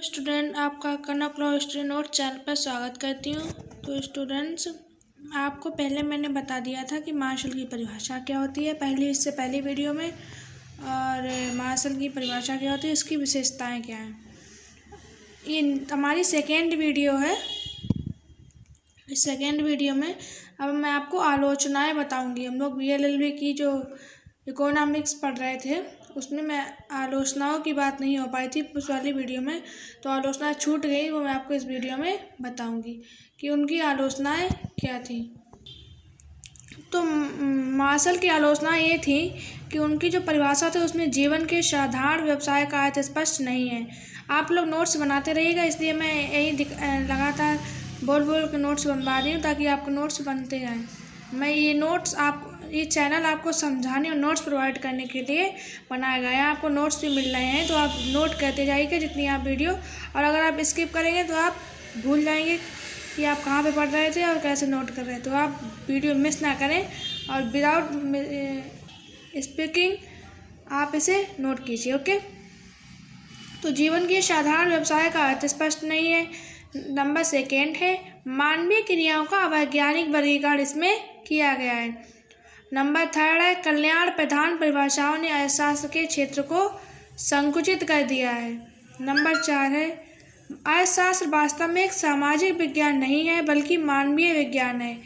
Student, आपका कनक law study note channel पर स्वागत करती हूँ। तो स्टूडेंट्स, आपको पहले मैंने बता दिया था कि मार्शल की परिभाषा क्या होती है इससे पहली वीडियो में, और मार्शल की परिभाषा क्या होती है, इसकी विशेषताएं क्या हैं। ये हमारी सेकेंड वीडियो है। इस सेकेंड वीडियो में अब मैं आपको आलोचनाएं बताऊंगी। हम लोग BLLB की जो इकोनॉमिक्स पढ़ रहे थे उसमें मैं आलोचनाओं की बात नहीं हो पाई थी उस वाली वीडियो में, तो आलोचनाएं छूट गई, वो मैं आपको इस वीडियो में बताऊंगी कि उनकी आलोचनाएं क्या थी। तो मार्शल की आलोचना ये थी कि उनकी जो परिभाषा थी उसमें जीवन के साधारण व्यवसाय का अर्थ स्पष्ट नहीं है। आप लोग नोट्स बनाते रहिएगा, इसलिए मैं यही लगातार बोल के नोट्स बनवा रही हूँ ताकि आपको नोट्स बनते जाएँ। मैं ये चैनल आपको समझाने और नोट्स प्रोवाइड करने के लिए बनाया गया है। आपको नोट्स भी मिल रहे हैं, तो आप नोट करते जाइएगा जितनी आप वीडियो, और अगर आप स्किप करेंगे तो आप भूल जाएंगे कि आप कहाँ पे पढ़ रहे थे और कैसे नोट कर रहे थे। तो आप वीडियो मिस ना करें और विदाउट स्पीकिंग आप इसे नोट कीजिए। ओके। तो जीवन के साधारण व्यवसाय का अर्थ स्पष्ट नहीं है। नंबर सेकेंड है मानवीय क्रियाओं का अवैज्ञानिक वर्गीकरण इसमें किया गया है। नंबर थर्ड है कल्याण प्रधान परिभाषाओं ने अर्थशास्त्र के क्षेत्र को संकुचित कर दिया है। नंबर 4 है अर्थशास्त्र वास्तव में एक सामाजिक विज्ञान नहीं है बल्कि मानवीय विज्ञान है।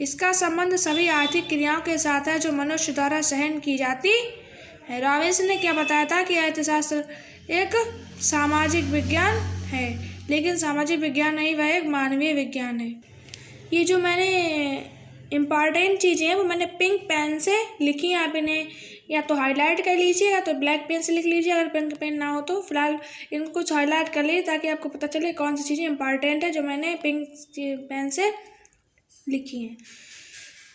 इसका संबंध सभी आर्थिक क्रियाओं के साथ है जो मनुष्य द्वारा सहन की जाती है। रॉबिन्सन ने क्या बताया था कि अर्थशास्त्र एक सामाजिक विज्ञान है, लेकिन सामाजिक विज्ञान नहीं, वह एक मानवीय विज्ञान है। ये जो मैंने इम्पॉर्टेंट चीज़ें हैं वो मैंने पिंक पेन से लिखी हैं। आप इन्हें या तो हाईलाइट कर लीजिए या तो ब्लैक पेन से लिख लीजिए। अगर पिंक पेन ना हो तो फिलहाल इनको कुछ हाईलाइट कर लीजिए ताकि आपको पता चले कौन सी चीज़ें इंपॉर्टेंट है जो मैंने पिंक पेन से लिखी हैं।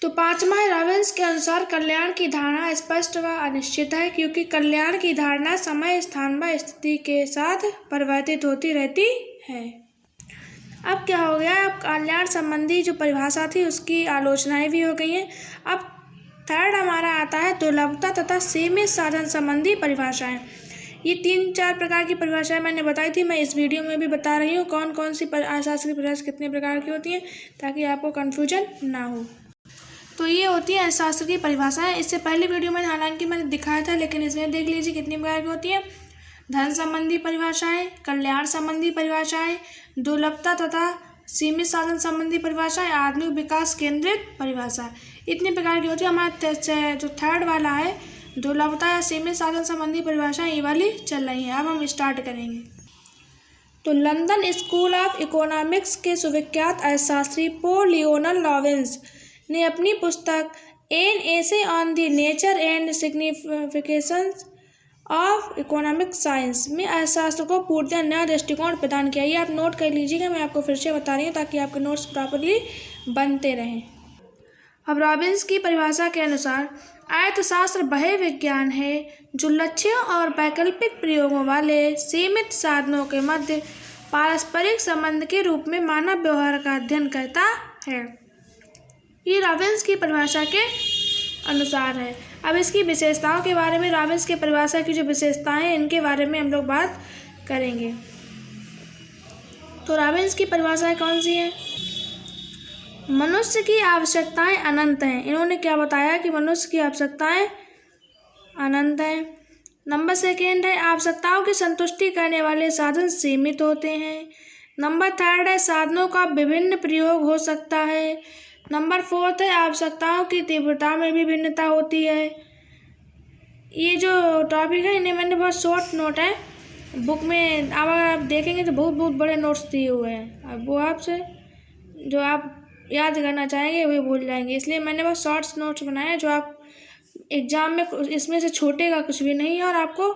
तो 5वां है रॉबिन्सन के अनुसार कल्याण की धारणा स्पष्ट व अनिश्चित है क्योंकि कल्याण की धारणा समय स्थान व स्थिति के साथ परिवर्तित होती रहती है। अब क्या हो गया, अब कल्याण संबंधी जो परिभाषा थी उसकी आलोचनाएं भी हो गई हैं। अब थर्ड हमारा आता है दुर्लभता तथा सीमित साधन संबंधी परिभाषाएं। ये 3-4 प्रकार की परिभाषाएं मैंने बताई थी, मैं इस वीडियो में भी बता रही हूँ कौन कौन सी अर्थशास्त्र की परिभाषा कितने प्रकार की होती हैं ताकि आपको कन्फ्यूजन ना हो। तो ये होती है अर्थशास्त्र की परिभाषाएं। इससे पहले वीडियो में हालांकि मैंने दिखाया था, लेकिन इसमें देख लीजिए कितनी प्रकार की होती है। धन संबंधी परिभाषाएं, कल्याण संबंधी परिभाषाएं, दुर्लभता तथा सीमित साधन संबंधी परिभाषाएं, आधुनिक विकास केंद्रित परिभाषा, इतनी प्रकार की होती है। हमारा जो थर्ड वाला है दुर्लभता या सीमित साधन संबंधी परिभाषाएं, ये वाली चल रही हैं। अब हम स्टार्ट करेंगे। तो लंदन स्कूल ऑफ इकोनॉमिक्स के सुविख्यात अर्थशास्त्री पॉल लियोनल रॉबिन्स ने अपनी पुस्तक an essay on the nature and significations of economic science में अर्थशास्त्र को पूर्णतः नया दृष्टिकोण प्रदान किया। ये आप नोट कर लीजिएगा, मैं आपको फिर से बता रही हूँ ताकि आपके नोट्स प्रॉपर्ली बनते रहें। अब रॉबिन्सन की परिभाषा के अनुसार अर्थशास्त्र वह विज्ञान है जो लक्ष्यों और वैकल्पिक प्रयोगों वाले सीमित साधनों के मध्य पारस्परिक संबंध के रूप में मानव व्यवहार का अध्ययन करता है। ये रॉबिन्सन की परिभाषा के अनुसार है। अब इसकी विशेषताओं के बारे में, रॉबिन्सन की परिभाषा की जो विशेषताएं हैं इनके बारे में हम लोग बात करेंगे। तो रॉबिन्सन की परिभाषाएं कौन सी हैं? मनुष्य की आवश्यकताएं अनंत हैं। इन्होंने क्या बताया कि मनुष्य की आवश्यकताएं अनंत हैं। नंबर सेकेंड है आवश्यकताओं की संतुष्टि करने वाले साधन सीमित होते हैं। नंबर थर्ड है साधनों का विभिन्न प्रयोग हो सकता है। नंबर 4 है आवश्यकताओं की तीव्रता में भी भिन्नता होती है। ये जो टॉपिक है इन्हें मैंने बहुत शॉर्ट नोट है बुक में, अब आप देखेंगे तो बहुत बहुत बड़े नोट्स दिए हुए हैं। अब वो आपसे जो आप याद करना चाहेंगे वही भूल जाएंगे, इसलिए मैंने बहुत शॉर्ट्स नोट्स बनाए हैं जो आप एग्ज़ाम में इसमें से छूटेगा कुछ भी नहीं है और आपको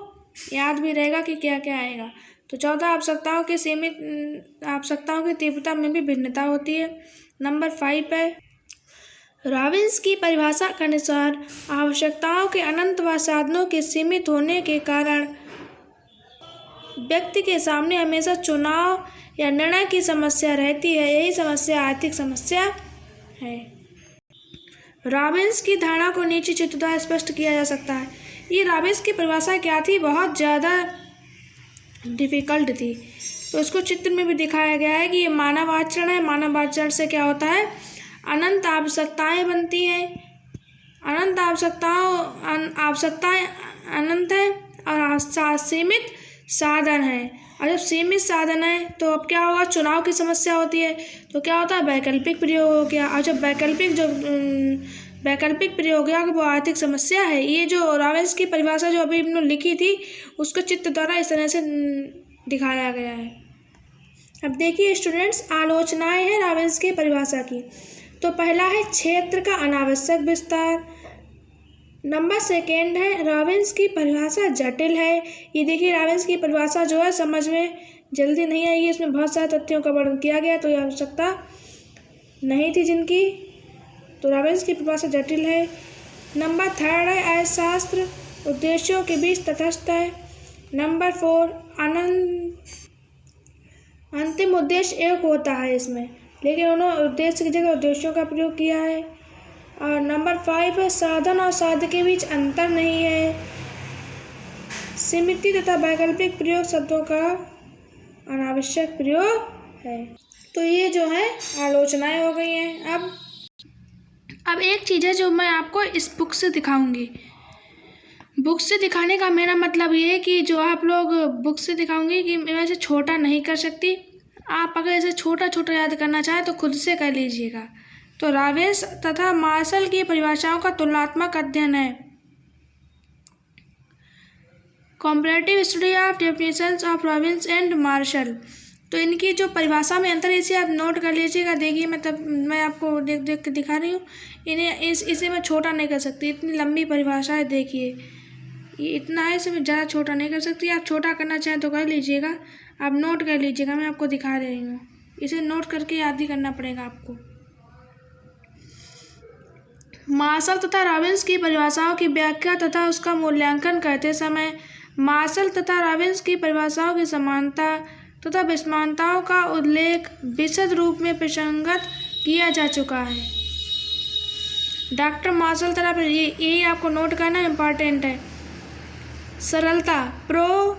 याद भी रहेगा कि क्या क्या आएगा। तो 14 आवश्यकताओं की तीव्रता में भी भिन्नता होती है। नंबर 5 है रॉबिन्सन की परिभाषा के अनुसार आवश्यकताओं के अनंत व साधनों के सीमित होने के कारण व्यक्ति के सामने हमेशा चुनाव या निर्णय की समस्या रहती है। यही समस्या आर्थिक समस्या है। रॉबिन्सन की धारणा को नीचे चित्र द्वारा स्पष्ट किया जा सकता है। ये रॉबिन्सन की परिभाषा क्या थी? बहुत ज़्यादा डिफ़िकल्ट थी। तो इसको चित्र में भी दिखाया गया है कि ये मानव आचरण है। मानव आचरण से क्या होता है, अनंत आवश्यकताएं बनती हैं, अनंत आवश्यकताएं अनंत है और सीमित साधन है। और जब सीमित साधन है तो अब क्या होगा, चुनाव की समस्या होती है, तो क्या होता है, वैकल्पिक प्रयोग हो गया। और जब वैकल्पिक प्रयोग हो गया, वो आर्थिक समस्या है। ये जो रावेंस की परिभाषा जो अभी हमने लिखी थी, उसको चित्र द्वारा इस तरह से दिखाया गया है। अब देखिए स्टूडेंट्स, आलोचनाएं हैं रावेंस की परिभाषा की। तो पहला है क्षेत्र का अनावश्यक विस्तार। नंबर सेकेंड है, रावेंस की परिभाषा जटिल है। ये देखिए रावेंस की परिभाषा जो है समझ में जल्दी नहीं आएगी, इसमें बहुत सारे तथ्यों का वर्णन किया गया, तो ये आवश्यकता नहीं थी जिनकी, तो रावेंस की परिभाषा जटिल है। नंबर थर्ड है, अर्थशास्त्र उद्देश्यों के बीच तटस्थ है। नंबर 4, अंतिम उद्देश्य एक होता है इसमें, लेकिन उन्होंने उद्देश्य की जगह उद्देश्यों का प्रयोग किया है। और नंबर 5 है, साधन और साध्य के बीच अंतर नहीं है। सीमित तथा वैकल्पिक प्रयोग शब्दों का अनावश्यक प्रयोग है। तो ये जो है आलोचनाएं हो गई हैं। अब एक चीज़ है जो मैं आपको इस बुक से दिखाऊंगी। बुक से दिखाने का मेरा मतलब ये है कि जो आप लोग बुक से दिखाऊंगी कि मैं इसे छोटा नहीं कर सकती। आप अगर इसे छोटा छोटा याद करना चाहें तो खुद से कर लीजिएगा। तो रावेंस तथा मार्शल की परिभाषाओं का तुलनात्मक अध्ययन है, comparative study of definitions of Robbins and Marshall. तो इनकी जो परिभाषा में अंतर है इसे आप नोट कर लीजिएगा। देखिए मैं आपको देख के दिखा रही हूँ। इसे मैं छोटा नहीं कर सकती, इतनी लंबी परिभाषा है। देखिए ये इतना है, इसे मैं ज़्यादा छोटा नहीं कर सकती। आप छोटा करना चाहें तो कर लीजिएगा, आप नोट कर लीजिएगा। मैं आपको दिखा रही हूँ, इसे नोट करके याद ही करना पड़ेगा आपको। मार्शल तथा रावेंस की परिभाषाओं की व्याख्या तथा उसका मूल्यांकन करते समय मार्शल तथा रावेंस की परिभाषाओं की समानता तथा विषमानताओं का उल्लेख विशद रूप में प्रसंगत किया जा चुका है। डॉक्टर मार्शल तथा ये आपको नोट करना इम्पॉर्टेंट है। सरलता, प्रो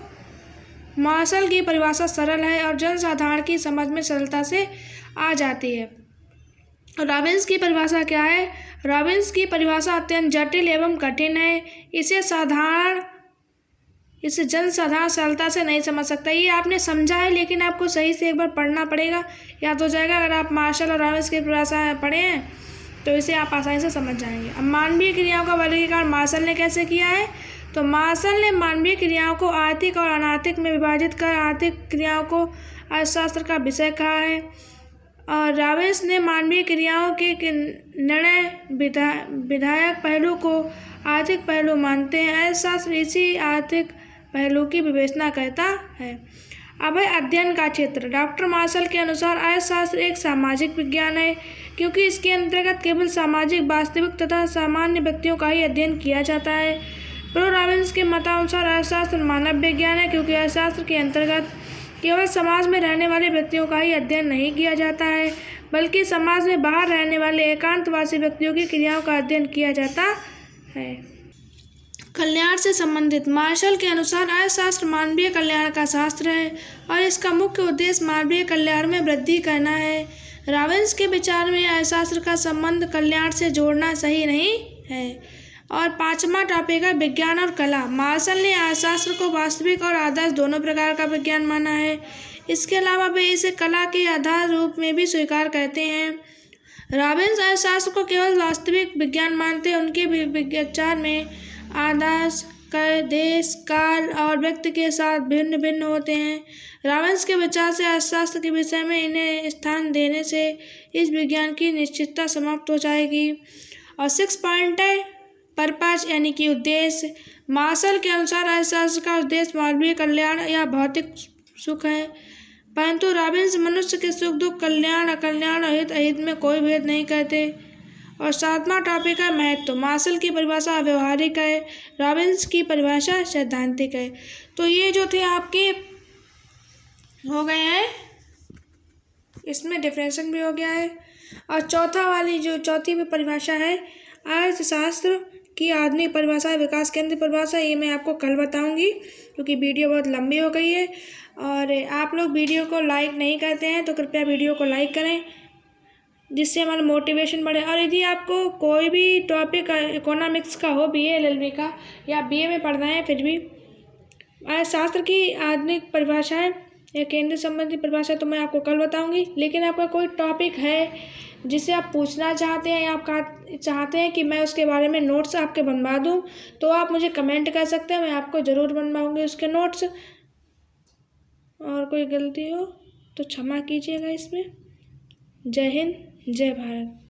मार्शल की परिभाषा सरल है और जनसाधारण की समझ में सरलता से आ जाती है। रावेंस की परिभाषा क्या है, रावेंस की परिभाषा अत्यंत जटिल एवं कठिन है। इसे जनसाधारण सरलता से नहीं समझ सकता। ये आपने समझा है, लेकिन आपको सही से एक बार पढ़ना पड़ेगा, याद हो जाएगा। अगर आप मार्शल और रावेंस की परिभाषा पढ़े हैं तो इसे आप आसानी से समझ जाएंगे। अब मानवीय क्रियाओं का वर्गीकरण मार्शल ने कैसे किया है, तो मार्शल ने मानवीय क्रियाओं को आर्थिक और अनार्थिक में विभाजित कर आर्थिक क्रियाओं को अर्थशास्त्र का विषय कहा है, और रावेंस ने मानवीय क्रियाओं के निर्णय विधायक पहलू को आर्थिक पहलू मानते हैं। अर्थशास्त्र इसी आर्थिक पहलू की विवेचना करता है। अब है अध्ययन का क्षेत्र। डॉक्टर मार्शल के अनुसार अर्थशास्त्र एक सामाजिक विज्ञान है, क्योंकि इसके अंतर्गत केवल सामाजिक वास्तविक तथा सामान्य व्यक्तियों का ही अध्ययन किया जाता है। प्रो रावेंस के मतानुसार अर्थशास्त्र मानव विज्ञान है, क्योंकि अर्थशास्त्र के अंतर्गत केवल समाज में रहने वाले व्यक्तियों का ही अध्ययन नहीं किया जाता है, बल्कि समाज में बाहर रहने वाले एकांतवासी व्यक्तियों की क्रियाओं का अध्ययन किया जाता है। कल्याण से संबंधित। मार्शल के अनुसार अर्थशास्त्र मानवीय कल्याण का शास्त्र है और इसका मुख्य उद्देश्य मानवीय कल्याण में वृद्धि करना है। रावेंस के विचार में अर्थशास्त्र का संबंध कल्याण से जोड़ना सही नहीं है। और 5वां टॉपिक है विज्ञान और कला। मार्शल ने अर्थशास्त्र को वास्तविक और आदर्श दोनों प्रकार का विज्ञान माना है। इसके अलावा वे इसे कला के आधार रूप में भी स्वीकार करते हैं। रावेंस अर्थशास्त्र को केवल वास्तविक विज्ञान मानते हैं। उनके विचार में आदर्श कर देश, काल और व्यक्ति के साथ भिन्न भिन्न होते हैं। रावेंस के विचार से अर्थशास्त्र के विषय में इन्हें स्थान देने से इस विज्ञान की निश्चितता समाप्त हो जाएगी। और 6 पॉइंट है पर्पज यानी कि उद्देश्य। मार्शल के अनुसार अर्थशास्त्र का उद्देश्य मानवीय कल्याण या भौतिक सुख है, परंतु रावेंस मनुष्य के सुख दुख, कल्याण अकल्याण और हित अहित में कोई भेद नहीं करते। और 7वां टॉपिक है महत्व। मार्शल की परिभाषा व्यवहारिक है, रावेंस की परिभाषा सैद्धांतिक है। तो ये जो थे आपके हो गए हैं, इसमें डिफरेंशिएशन भी हो गया है। और चौथी भी परिभाषा है अर्थशास्त्र की आधुनिक परिभाषा, विकास केंद्र परिभाषा। ये मैं आपको कल बताऊंगी क्योंकि वीडियो बहुत लंबी हो गई है। और आप लोग वीडियो को लाइक नहीं करते हैं तो कृपया वीडियो को लाइक करें, जिससे हमारा मोटिवेशन बढ़े। और यदि आपको कोई भी टॉपिक इकोनॉमिक्स का हो, BA LLB का या BA में पढ़ना है, फिर भी शास्त्र की आधुनिक परिभाषाएं या केंद्र संबंधी परिभाषा तो मैं आपको कल बताऊंगी। लेकिन आपका कोई टॉपिक है जिसे आप पूछना चाहते हैं या आप चाहते हैं कि मैं उसके बारे में नोट्स आपके बनवा दूं, तो आप मुझे कमेंट कर सकते हैं, मैं आपको ज़रूर बनवाऊंगी उसके नोट्स। और कोई गलती हो तो क्षमा कीजिएगा इसमें। जय हिंद, जय भारत।